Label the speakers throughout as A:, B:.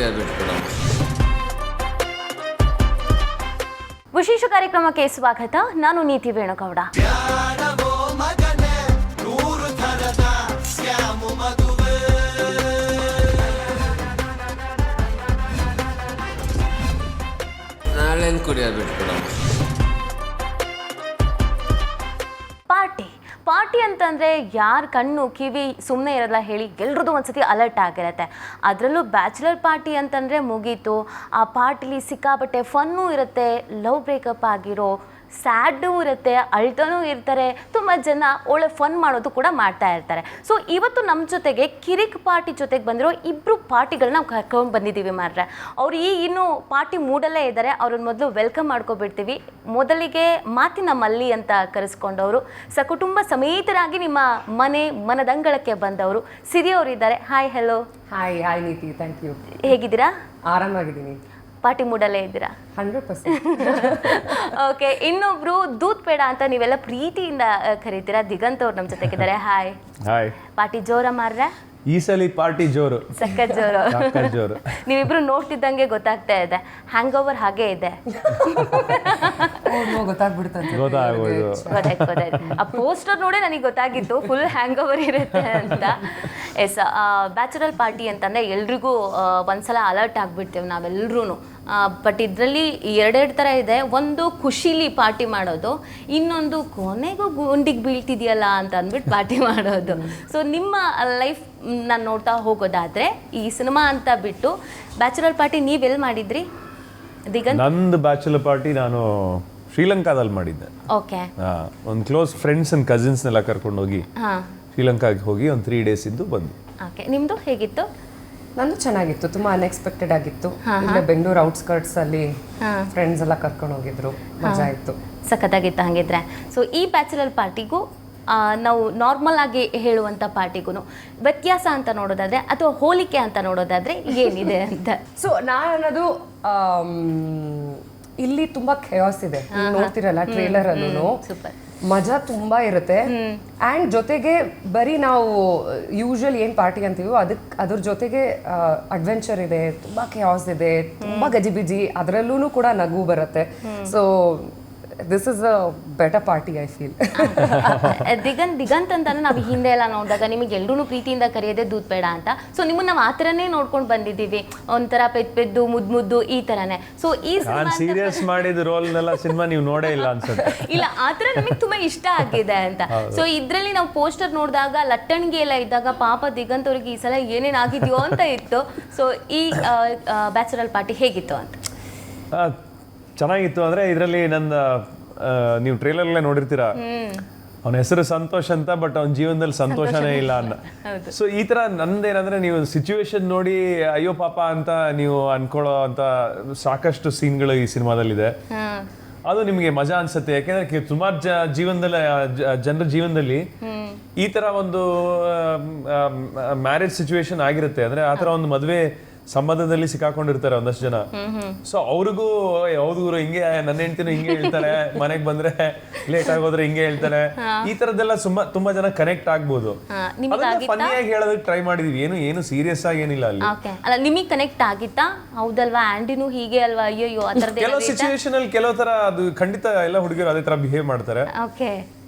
A: ಕುಡಿಯಬೇಕು.
B: ವಿಶೇಷ ಕಾರ್ಯಕ್ರಮಕ್ಕೆ ಸ್ವಾಗತ. ನಾನು ನೀತಿ ವೇಣುಗೌಡ.
A: ನಾಳೆ ಕುಡಿಯಬೇಕು.
B: ಪಾರ್ಟಿ ಅಂತಂದರೆ ಯಾರ ಕಣ್ಣು ಕಿವಿ ಸುಮ್ಮನೆ ಇರಲ್ಲ ಹೇಳಿ, ಎಲ್ರದ್ದು ಒಂದ್ಸತಿ ಅಲರ್ಟ್ ಆಗಿರುತ್ತೆ. ಅದರಲ್ಲೂ ಬ್ಯಾಚುಲರ್ ಪಾರ್ಟಿ ಅಂತಂದರೆ ಮುಗೀತು. ಆ ಪಾರ್ಟಿಲಿ ಸಿಕ್ಕಾಪಟ್ಟೆ ಫನ್ನೂ ಇರುತ್ತೆ, ಲವ್ ಬ್ರೇಕಪ್ ಆಗಿರೋ ಸ್ಯಾಡೂ ಇರುತ್ತೆ, ಅಳ್ತಾನೂ ಇರ್ತಾರೆ. ತುಂಬ ಜನ ಒಳ್ಳೆ ಫನ್ ಮಾಡೋದು ಕೂಡ ಮಾಡ್ತಾ ಇರ್ತಾರೆ. ಸೊ ಇವತ್ತು ನಮ್ಮ ಜೊತೆಗೆ ಕಿರಿಕ್ ಪಾರ್ಟಿ ಜೊತೆಗೆ ಬಂದಿರೋ ಇಬ್ಬರು ಪಾರ್ಟಿಗಳನ್ನ ನಾವು ಕರ್ಕೊಂಡು ಬಂದಿದ್ದೀವಿ ಮಾರ್ರೆ. ಅವ್ರು ಇನ್ನೂ ಪಾರ್ಟಿ ಮೂಡಲ್ಲೇ ಇದ್ದಾರೆ. ಅವ್ರನ್ನ ಮೊದಲು ವೆಲ್ಕಮ್ ಮಾಡ್ಕೊಬಿಡ್ತೀವಿ. ಮೊದಲಿಗೆ ಮಾತಿನ ಮಲ್ಲಿ ಅಂತ ಕರೆಸ್ಕೊಂಡವರು, ಸಕುಟುಂಬ ಸಮೇತರಾಗಿ ನಿಮ್ಮ ಮನದಂಗಳಕ್ಕೆ ಬಂದವರು ಸಿರಿ ಅವರು ಇದ್ದಾರೆ. Hi, hello.
C: ಹಾಯ್ ನೀತಿ, ಥ್ಯಾಂಕ್ ಯು.
B: ಹೇಗಿದ್ದೀರಾ?
C: ಆರಾಮಾಗಿದ್ದೀನಿ.
B: ಪಾರ್ಟಿ ಮೂಡಲ್ಲೇ ಇದ್ದೀರಾ?
C: 100%.
B: ಓಕೆ. ಇನ್ನೊಬ್ರು ದೂತ್ ಬೇಡ ಅಂತ ನೀವೆಲ್ಲ ಪ್ರೀತಿಯಿಂದ ಕರೀತೀರಾ, ದಿಗಂತ್ ಅವ್ರು ನಮ್ಮ ಜೊತೆಗಿದ್ದಾರೆ. ಹಾಯ್.
D: ಹಾಯ್.
B: ಪಾರ್ಟಿ ಜೋರ ಮಾರ್ರೆ?
D: ಈ ಸಲ ಪಾರ್ಟಿ ಜೋರು,
B: ಸಖತ್ ಜೋರು. ನೀವಿಬ್ರು ನೋಡ್ತಿದ್ದಂಗೆ ಗೊತ್ತಾಗ್ತಾ ಇದೆ, ಹ್ಯಾಂಗ್ ಓವರ್ ಹಾಗೆ ಇದೆ. ಗೊತ್ತಾಯ್ತು. ಆ ಪೋಸ್ಟರ್ ನೋಡೇ ನನಗೆ ಗೊತ್ತಾಗಿತ್ತು ಫುಲ್ ಹ್ಯಾಂಗ್ ಓವರ್ ಇರುತ್ತೆ ಅಂತ. ಎಸ್, ಬ್ಯಾಚುಲರ್ ಪಾರ್ಟಿ ಅಂತಂದರೆ ಎಲ್ರಿಗೂ ಒಂದ್ಸಲ ಅಲರ್ಟ್ ಆಗಿಬಿಡ್ತೇವೆ ನಾವೆಲ್ಲರೂ. ಬಟ್ ಇದರಲ್ಲಿ ಎರಡೆರಡು ಥರ ಇದೆ. ಒಂದು ಖುಷಿಲಿ ಪಾರ್ಟಿ ಮಾಡೋದು, ಇನ್ನೊಂದು ಕೊನೆಗೂ ಗುಂಡಿಗೆ ಬೀಳ್ತಿದೆಯಲ್ಲ ಅಂತ ಅಂದ್ಬಿಟ್ಟು ಪಾರ್ಟಿ ಮಾಡೋದು. ಸೊ ನಿಮ್ಮ ಲೈಫ್ ನಾನು ನೋಡ್ತಾ ಹೋಗೋದಾದರೆ ಈ ಸಿನಿಮಾ ಅಂತ ಬಿಟ್ಟು ಬ್ಯಾಚುಲರ್ ಪಾರ್ಟಿ ನೀವೆಲ್ಲಿ ಮಾಡಿದ್ರಿ ದಿಗಂತ್?
D: ನಂದು ಬ್ಯಾಚುಲರ್ ಪಾರ್ಟಿ ನಾನು ಶ್ರೀಲಂಕಾದಲ್ಲಿ ಮಾಡಿದ್ದೆ.
B: ಓಕೆ.
D: ಒಂದು ಕ್ಲೋಸ್ ಫ್ರೆಂಡ್ಸ್ ಅಂಡ್ ಕಸಿನ್ಸ್ನೆಲ್ಲ ಕರ್ಕೊಂಡು ಹೋಗಿ ಶ್ರೀಲಂಕಾಗೆ ಹೋಗಿ ಒಂದು 3 days ಇದ್ದು ಬಂದು.
B: ಓಕೆ. ನಿಮ್ಮದು ಹೇಗಿತ್ತು?
C: ನಂದು ಚೆನ್ನಾಗಿತ್ತು, ತುಂಬ ಅನ್ಎಕ್ಸ್ಪೆಕ್ಟೆಡ್ ಆಗಿತ್ತು. ಇಲ್ಲೇ ಬೆಂಗಳೂರು ಔಟ್ಸ್ಕರ್ಟ್ಸ್ ಅಲ್ಲಿ ಫ್ರೆಂಡ್ಸ್ ಎಲ್ಲ ಕರ್ಕೊಂಡು ಹೋಗಿದ್ರು, ಮಜಾ ಇತ್ತು.
B: ಸಖತ್ತಾಗಿತ್ತು ಹಂಗಿದ್ರೆ. ಸೊ ಈ ಬ್ಯಾಚುಲರ್ ಪಾರ್ಟಿಗೂ ನಾವು ನಾರ್ಮಲ್ ಆಗಿ ಹೇಳುವಂಥ ಪಾರ್ಟಿಗೂ ವ್ಯತ್ಯಾಸ ಅಂತ ನೋಡೋದಾದ್ರೆ ಅಥವಾ ಹೋಲಿಕೆ ಅಂತ ನೋಡೋದಾದ್ರೆ ಏನಿದೆ ಅಂತ?
C: ಸೊ ನಾನು ಅನ್ನೋದು ಇಲ್ಲಿ ತುಂಬಾ ಖೇಯಾಸ್ ಇದೆ, ನೋಡ್ತಿರಲ್ಲ ಟ್ರೇಲರ್ ಅಲ್ಲೂ. ಮಜಾ ತುಂಬಾ ಇರುತ್ತೆ. ಆ್ಯಂಡ್ ಜೊತೆಗೆ ಬರೀ ನಾವು ಯೂಶುವಲ್ ಏನು ಪಾರ್ಟಿ ಅಂತೀವೋ ಅದ್ರ ಜೊತೆಗೆ ಅಡ್ವೆಂಚರ್ ಇದೆ, ತುಂಬಾ ಖೇಯಾಸ್ ಇದೆ, ತುಂಬಾ ಗಜಿಬಿಜಿ, ಅದರಲ್ಲೂ ಕೂಡ ನಗು ಬರುತ್ತೆ. So this is a better party I feel.
B: Diganth ಅಂತಂದ್ರೆ ನಾವು ಹಿಂದೆ ಎಲ್ಲ ನೋಡಿದಾಗ ನಿಮಗೆ ಎಲ್ಲರೂ ಪ್ರೀತಿಯಿಂದ ಕರೆಯೋದೇ ದೂತ್ ಬೇಡ ಅಂತ. ಸೊ ನಿಮ್ಮನ್ನ ನಾವು ಆ ಥರನೇ ನೋಡ್ಕೊಂಡು ಬಂದಿದ್ದೀವಿ, ಒಂಥರ ಪೆದ್ದು ಮುದ್ದು ಈ ಥರನೇ. ಸೊ ಈ
D: ಸೀರಿಯಸ್ ಮಾಡಿದ ರೋಲ್ನೆಲ್ಲ ಸಿನಿಮಾ ನೀವು ನೋಡೇ ಇಲ್ಲ ಅನ್ಸುತ್ತೆ.
B: ಇಲ್ಲ, ಆ ಥರ ನಮಗೆ ತುಂಬ ಇಷ್ಟ ಆಗಿದೆ ಅಂತ. ಸೊ ಇದರಲ್ಲಿ ನಾವು ಪೋಸ್ಟರ್ ನೋಡಿದಾಗ ಲಟ್ಟಣಿಗೆ ಎಲ್ಲ ಇದ್ದಾಗ ಪಾಪ ದಿಗಂತ್ ಅವ್ರಿಗೆ ಈ ಸಲ ಏನೇನಾಗಿದೆಯೋ ಅಂತ ಇತ್ತು. ಸೊ ಈ ಬ್ಯಾಚುಲರ್ ಪಾರ್ಟಿ ಹೇಗಿತ್ತು ಅಂತ?
D: ಚೆನ್ನಾಗಿತ್ತು. ಅಂದರೆ ಇದರಲ್ಲಿ ನನ್ನ ನೀವು ಟ್ರೇಲರ್ಲ್ಲೇ ನೋಡಿರ್ತೀರಾ, ಅವನ ಹೆಸರು ಸಂತೋಷ್ ಅಂತ, ಬಟ್ ಅವನ ಜೀವನದಲ್ಲಿ ಸಂತೋಷನೇ ಇಲ್ಲ ಅನ್ನ. ಸೊ ಈ ಥರ ನಂದೇನಂದ್ರೆ, ನೀವು ಸಿಚುವೇಶನ್ ನೋಡಿ ಅಯ್ಯೋ ಪಾಪ ಅಂತ ನೀವು ಅನ್ಕೊಳ್ಳೋ ಅಂತ ಸಾಕಷ್ಟು ಸೀನ್ಗಳು ಈ ಸಿನಿಮಾದಲ್ಲಿದೆ. ಅದು ನಿಮಗೆ ಮಜಾ ಅನ್ಸುತ್ತೆ. ಯಾಕೆಂದ್ರೆ ಸುಮಾರು ಜೀವನದಲ್ಲಿ ಜನರ ಜೀವನದಲ್ಲಿ ಈ ತರ ಒಂದು ಮ್ಯಾರೇಜ್ ಸಿಚುವೇಶನ್ ಆಗಿರುತ್ತೆ. ಅಂದ್ರೆ ಆ ತರ ಒಂದು ಮದುವೆ ಸಂಬಂಧದಲ್ಲಿ ಸಿಕ್ಕಾಕೊಂಡಿರ್ತಾರೆ ಒಂದಷ್ಟು ಜನ. ಸೊ ಅವ್ರಿಗೂ ಹೌದು ಹಿಂಗೆ ನನ್ನ ಹೆಂಡ್ತಿನೂ ಹಿಂಗೆ ಹೇಳ್ತಾರೆ, ಮನೆಗೆ ಬಂದ್ರೆ ಲೇಟ್ ಆಗೋದ್ರೆ ಹಿಂಗೆ ಹೇಳ್ತಾರೆ, ಈ ತರದ್ದೆಲ್ಲ ತುಂಬಾ ಜನ ಕನೆಕ್ಟ್ ಆಗ್ಬೋದು. ಫನ್ನಿಯಾಗಿ ಹೇಳೋದಕ್ಕೆ ಟ್ರೈ ಮಾಡಿದೀವಿ, ಏನು ಸೀರಿಯಸ್ ಆಗಿ ಏನಿಲ್ಲ ಅಲ್ಲಿ.
B: ಅಲ್ಲ, ನಿಮಗೆ ಕನೆಕ್ಟ್ ಆಗಿತ್ತಾ? ಹೌದಲ್ವಾ, ಆಂಟಿನೂ ಹೀಗೆ ಅಲ್ವಾ, ಅಯ್ಯೋ ಆ ಥರದ್ದು
D: ಕೆಲವು ಸಿಚುವೇಶನ್ ಅಲ್ಲಿ ಕೆಲವು ತರ ಅದು ಖಂಡಿತ ಎಲ್ಲ ಹುಡುಗಿರು ಅದೇ ತರ ಬಿಹೇವ್ ಮಾಡ್ತಾರೆ.
B: ಓಕೆ.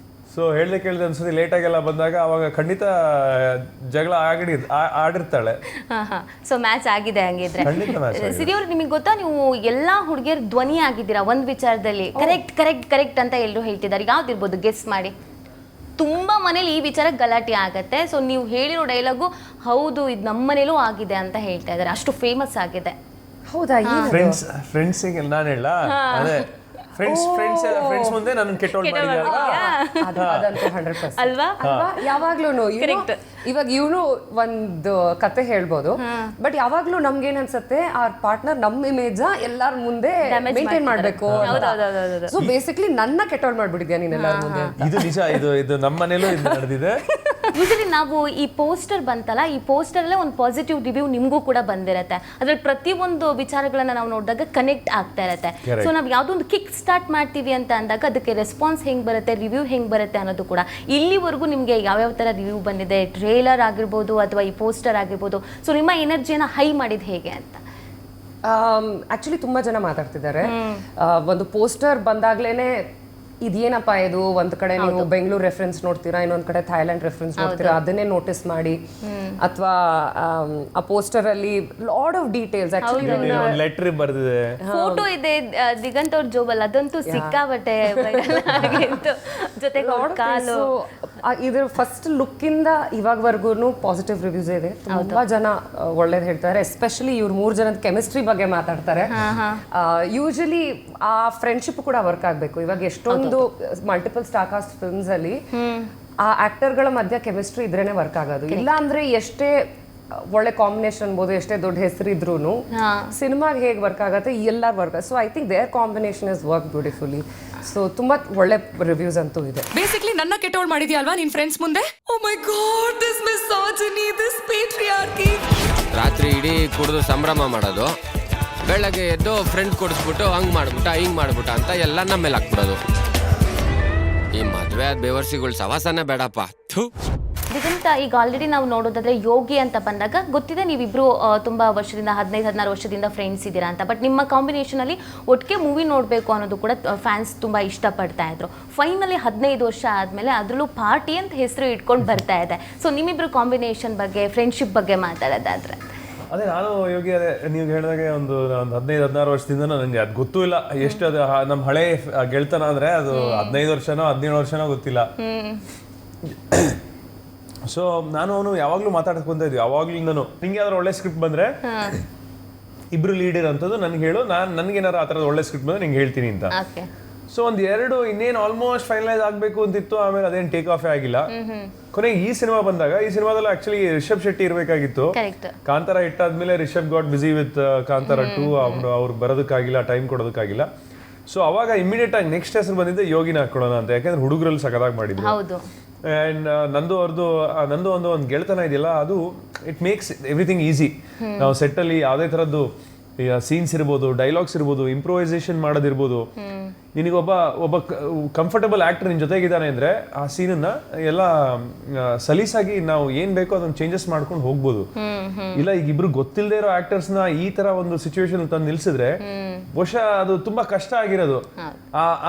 D: ಸೊ ಹೇಳ್ದೆ ಅನ್ಸತಿ ಲೇಟ್ ಆಗೆಲ್ಲ ಬಂದಾಗ ಅವಾಗ ಖಂಡಿತ ಜಗಳ ಆಡಿರ್ತಾಳೆ.
B: ಸೊ ಮ್ಯಾಚ್ ಆಗಿದೆ ಹಂಗಿದ್ರೆ. ಸಿರಿ ಅವ್ರು, ನಿಮಗೆ ಗೊತ್ತಾ, ನೀವು ಎಲ್ಲಾ ಹುಡುಗಿಯರ್ ಧ್ವನಿ ಆಗಿದ್ದೀರಾ ಒಂದ್ ವಿಚಾರದಲ್ಲಿ. ಕರೆಕ್ಟ್ ಅಂತ ಎಲ್ಲರೂ ಹೇಳ್ತಿದ್ದಾರೆ. ಯಾವ್ದಿರ್ಬೋದು ಗೆಸ್ ಮಾಡಿ? ತುಂಬಾ ಮನೇಲಿ ಈ ವಿಚಾರ ಗಲಾಟೆ ಆಗತ್ತೆ. ಸೊ ನೀವು ಹೇಳಿರೋ ಡೈಲಾಗು ಹೌದು ಇದು ನಮ್ಮ ಮನೇಲೂ ಆಗಿದೆ ಅಂತ ಹೇಳ್ತಾ ಇದ್ದಾರೆ, ಅಷ್ಟು ಫೇಮಸ್ ಆಗಿದೆ.
C: ಹೌದಾ?
D: ಫ್ರೆಂಡ್ಸ್ ನಾನು ಹೇಳ ಅದೇ ಫ್ರೆಂಡ್ಸ್ ಮುಂದೆ ನಾನು ಕೆಟ್ಟೋಳ್
B: ಅಲ್ವಾ?
C: ಯಾವಾಗ್ಲೂ ಇವಾಗ ಇವನು ಒಂದು ಕತೆ ಹೇಳ್ಬೋದು, ಬಟ್ ಯಾವಾಗ್ಲೂ ನಮ್ಗೇನ್ ಅನ್ಸುತ್ತೆ, ಆ ಪಾರ್ಟ್ನರ್ ನಮ್ಮ ಇಮೇಜ್ ಎಲ್ಲಾರ ಮುಂದೆ ಮೇಂಟೈನ್ ಮಾಡ್ಬೇಕು. ಸೊ ಬೇಸಿಕ್ಲಿ ನನ್ನ ಕೆಟ್ಟೋಳ್ ಮಾಡ್ಬಿಟ್ಟಿದ್ಯಾ ನೀನೆಲ್ಲರ ಮುಂದೆ.
D: ಇದು ನಿಜ, ಇದು ನಮ್ಮ ಮನೇಲೂ ನಡೆದಿದೆ.
B: ಯೂಶಲಿ ನಾವು ಈ ಪೋಸ್ಟರ್ ಬಂತಲ್ಲ, ಈ ಪೋಸ್ಟರ್ಲ್ಲೇ ಒಂದು ಪಾಸಿಟಿವ್ ರಿವ್ಯೂ ನಿಮಗೂ ಕೂಡ ಬಂದಿರತ್ತೆ. ಅದ್ರಲ್ಲಿ ಪ್ರತಿಯೊಂದು ವಿಚಾರಗಳನ್ನ ನಾವು ನೋಡಿದಾಗ ಕನೆಕ್ಟ್ ಆಗ್ತಾ ಇರತ್ತೆ. ಸೊ ನಾವು ಯಾವುದೊಂದು ಕಿಕ್ ಸ್ಟಾರ್ಟ್ ಮಾಡ್ತೀವಿ ಅಂತ ಅಂದಾಗ ಅದಕ್ಕೆ ರೆಸ್ಪಾನ್ಸ್ ಹೆಂಗೆ ಬರುತ್ತೆ, ರಿವ್ಯೂ ಹೆಂಗೆ ಬರುತ್ತೆ ಅನ್ನೋದು ಕೂಡ. ಇಲ್ಲಿವರೆಗೂ ನಿಮಗೆ ಯಾವ್ಯಾವ ಥರ ರಿವ್ಯೂ ಬಂದಿದೆ, ಟ್ರೇಲರ್ ಆಗಿರ್ಬೋದು ಅಥವಾ ಈ ಪೋಸ್ಟರ್ ಆಗಿರ್ಬೋದು, ಸೊ ನಿಮ್ಮ ಎನರ್ಜಿಯನ್ನು ಹೈ ಮಾಡಿದ್ದು ಹೇಗೆ ಅಂತ?
C: ಆಕ್ಚುಲಿ ತುಂಬಾ ಜನ ಮಾತಾಡ್ತಿದ್ದಾರೆ. ಒಂದು ಪೋಸ್ಟರ್ ಬಂದಾಗ್ಲೇನೆ ಇದೇನಪ್ಪ ಇದು, ಒಂದ್ ಕಡೆ ನೀವು ಬೆಂಗಳೂರು ರೆಫರೆನ್ಸ್ ನೋಡ್ತೀರಾ, ಇನ್ನೊಂದ್ ಕಡೆ ಥೈಲ್ಯಾಂಡ್ ರೆಫರೆನ್ಸ್ ನೋಡ್ತೀರಾ, ಅದನ್ನೇ ನೋಟಿಸ್ ಮಾಡಿ, ಅಥವಾ ಆ ಪೋಸ್ಟರ್ ಅಲ್ಲಿ lot of details actually
D: letter ಬರ್ದಿದೆ,
B: ಫೋಟೋ ಇದೆ ದಿಗಂತ್ ಅವ್ರ ಜೋಬಲ್, ಅದಂತೂ ಸಿಕ್ಕಾಬಟ್ಟೆ ಜೊತೆಗೆ ಕಾಲು.
C: ಇದ್ರ ಫಸ್ಟ್ ಲುಕ್ ಇಂದ ಇವಾಗವರೆಗೂ ಪಾಸಿಟಿವ್ ರಿವ್ಯೂಸ್ ಇದೆ. ತುಂಬಾ ಜನ ಒಳ್ಳೇದು ಹೇಳ್ತಾರೆ. ಎಸ್ಪೆಷಲಿ ಇವ್ರು 3 ಜನದ ಕೆಮಿಸ್ಟ್ರಿ ಬಗ್ಗೆ ಮಾತಾಡ್ತಾರೆ. ಯೂಶಲಿ ಆ ಫ್ರೆಂಡ್ಶಿಪ್ ಕೂಡ ವರ್ಕ್ ಆಗ್ಬೇಕು. ಇವಾಗ ಎಷ್ಟೊಂದು ಮಲ್ಟಿಪಲ್ ಸ್ಟಾರ್ ಕಾಸ್ಟ್ ಫಿಲ್ಮ್ಸ್ ಅಲ್ಲಿ ಆ ಆಕ್ಟರ್ಗಳ ಮಧ್ಯ ಕೆಮಿಸ್ಟ್ರಿ ಇದ್ರೇನೆ ವರ್ಕ್ ಆಗೋದು. ಇಲ್ಲ ಅಂದ್ರೆ ಎಷ್ಟೇ ಒಳ್ಳೆ ಕಾಂಬಿನೇಷನ್ ಅನ್ಬೋದು, ಎಷ್ಟೇ ದೊಡ್ಡ ಹೆಸರು ಇದ್ರೂ ಸಿನಿಮಾಗೆ ಹೇಗೆ ವರ್ಕ್ ಆಗುತ್ತೆ ಎಲ್ಲಾರು work. So I think their combination is work beautifully. ಸೊ ತುಂಬಾ ಒಳ್ಳೆ ರಿವ್ಯೂಸ್ ಅಂತೂ ಇದೆ.
E: ಬೇಸಿಕ್ಲಿ ನನ್ನ ಕೆಟ್ಟೋಳ್ ಮಾಡಿದ್ಯಾ ಅಲ್ವಾ ನಿನ್ ಫ್ರೆಂಡ್ಸ್ ಮುಂದೆ? ಓ ಮೈ ಗಾಡ್, ದಿಸ್ ಮಿಸಾಜಿನಿ, ದಿಸ್ ಪೇಟ್ರಿಯಾರ್ಕಿ.
A: ರಾತ್ರಿ ಇಡೀ ಕುಡಿದು ಸಂಭ್ರಮ ಮಾಡೋದು, ಬೆಳಗ್ಗೆ ಎದ್ದು ಫ್ರೆಂಡ್ ಕೊಡಿಸ್ಬಿಟ್ಟು ಹಂಗ್ ಮಾಡ್ಬಿಟ್ಟ ಹಿಂಗ್ ಮಾಡ್ಬಿಟ್ಟ ಅಂತ ಎಲ್ಲ ನಮ್ಮ ಮೇಲೆ ಹಾಕ್ಬಿಡೋದು. ಈ ಮದ್ವೆ ಆದ ಬೇವರ್ಸಿಗಳು ಸವಾಸನೇ ಬೇಡಪ್ಪ.
B: ದಿಗಂತ, ಈಗ ಆಲ್ರೆಡಿ ನಾವು ನೋಡೋದಾದ್ರೆ ಯೋಗಿ ಅಂತ ಬಂದಾಗ ಗೊತ್ತಿದೆ ನೀವಿಬ್ರು ತುಂಬಾ ವರ್ಷದಿಂದ 15-16 ವರ್ಷದಿಂದ ಫ್ರೆಂಡ್ಸ್ ಇದ್ದೀರಾ ಅಂತ. ಬಟ್ ನಿಮ್ಮ ಕಾಂಬಿನೇಷನ್ ಅಲ್ಲಿ ಒಟ್ಟಿಗೆ ಮೂವಿ ನೋಡಬೇಕು ಅನ್ನೋದು ಕೂಡ ಫ್ಯಾನ್ಸ್ ತುಂಬಾ ಇಷ್ಟಪಡ್ತಾ ಇದ್ರು. ಫೈನಲಿ 15 ವರ್ಷ ಆದ್ಮೇಲೆ ಅದರಲ್ಲೂ ಪಾರ್ಟಿ ಅಂತ ಹೆಸರು ಇಟ್ಕೊಂಡು ಬರ್ತಾ ಇದೆ. ಸೊ ನಿಮ್ಮಿಬ್ರು ಕಾಂಬಿನೇಷನ್ ಬಗ್ಗೆ, ಫ್ರೆಂಡ್ಶಿಪ್ ಬಗ್ಗೆ ಮಾತಾಡೋದಾದ್ರೆ?
D: ಅದೇ ನಾನು ಯೋಗಿ, ಅದೇ ನೀವು ಹೇಳಿದಾಗೆ ಒಂದು 15-16 ವರ್ಷದಿಂದ ನನಗೆ ಅದು ಗೊತ್ತೂ ಇಲ್ಲ ಎಷ್ಟು. ಅದು ನಮ್ಮ ಹಳೆ ಗೆಳ್ತನ ಅಂದ್ರೆ ಅದು 15 ವರ್ಷನೋ 17 ವರ್ಷನೋ ಗೊತ್ತಿಲ್ಲ. ಸೊ ನಾನು ಅವನು ಯಾವಾಗ್ಲೂ ಮಾತಾಡ್ಕೊಂತ ಇದ್ವಿ ಯಾವಾಗ್ಲಿಂದನು. ನಿಂಗೆ ಯಾವ್ದಾರು ಒಳ್ಳೆ ಸ್ಕ್ರಿಪ್ಟ್ ಬಂದ್ರೆ ಇಬ್ರು ಲೀಡ್ ಇರೋಂಥದ್ದು ನನಗೆ ಹೇಳು, ನನ್ಗೇನಾರು ಆ ಥರದ ಒಳ್ಳೆ ಸ್ಕ್ರಿಪ್ಟ್ ಬಂದ್ರೆ ನಿಂಗೆ ಹೇಳ್ತೀನಿ ಅಂತ. ಸೊ ಒಂದೆರಡು ಇನ್ನೇನು ಆಲ್ಮೋಸ್ಟ್ ಫೈನಲೈಸ್ ಆಗಬೇಕು ಅಂತಿತ್ತು. ಆಮೇಲೆ ಅದೇನು ಟೇಕ್ ಆಫೇ ಆಗಿಲ್ಲ. ಕೊನೆಗೆ ಈ ಸಿನಿಮಾ ಬಂದಾಗ, ಈ ಸಿನಿಮಾದಲ್ಲಿ ಆಕ್ಚುಲಿ ರಿಷಬ್ ಶೆಟ್ಟಿ ಇರಬೇಕಾಗಿತ್ತು. ಕಾಂತಾರ ಇಟ್ಟಾದ್ಮೇಲೆ Rishab got busy with Kantara 2. ಅವ್ರು ಬರೋದಕ್ಕಾಗಿಲ್ಲ, ಟೈಮ್ ಕೊಡೋದಕ್ಕಾಗಿಲ್ಲ. ಸೊ ಅವಾಗ ಇಮಿಡಿಯೇಟ್ ಆಗಿ ನೆಕ್ಸ್ಟ್ ಹೆಸರು ಬಂದಿದ್ದೆ ಯೋಗಿನ ಹಾಕೊಳ್ಳೋಣ ಅಂತ. ಯಾಕಂದ್ರೆ ಹುಡುಗರಲ್ಲಿ ಸಖತ್ತಾಗಿ ಮಾಡಿದ್ರು. ಆ್ಯಂಡ್ ನಂದು ಒಂದು ಗೆಳೆತನ ಇದೆಯಲ್ಲ, ಅದು ಇಟ್ ಮೇಕ್ಸ್ ಎವ್ರಿಥಿಂಗ್ ಈಸಿ. ನಾವು ಸೆಟ್ಟಲ್ಲಿ ಯಾವುದೇ ಥರದ್ದು ಸೀನ್ಸ್ ಇರ್ಬೋದು, ಡೈಲಾಗ್ಸ್ ಇರ್ಬೋದು, ಇಂಪ್ರೂವೈಸೇಷನ್ ಮಾಡೋದಿರ್ಬೋದು, ನಿನಗೊಬ್ಬ ಕಂಫರ್ಟಬಲ್ ಆಕ್ಟರ್ ನಿನ್ನ ಜೊತೆಗಿದ್ದಾನೆ ಅಂದರೆ ಆ ಸೀನನ್ನ ಎಲ್ಲ ಸಲೀಸಾಗಿ ನಾವು ಏನು ಬೇಕೋ ಅದನ್ನು ಚೇಂಜಸ್ ಮಾಡ್ಕೊಂಡು ಹೋಗ್ಬೋದು. ಇಲ್ಲ ಈಗ ಇಬ್ರು ಗೊತ್ತಿಲ್ಲದೆ ಇರೋ ಆಕ್ಟರ್ಸ್ನ ಈ ಥರ ಒಂದು ಸಿಚುವೇಶನ್ ತಂದು ನಿಲ್ಸಿದ್ರೆ ಬಹುಶಃ ಅದು ತುಂಬಾ ಕಷ್ಟ ಆಗಿರೋದು.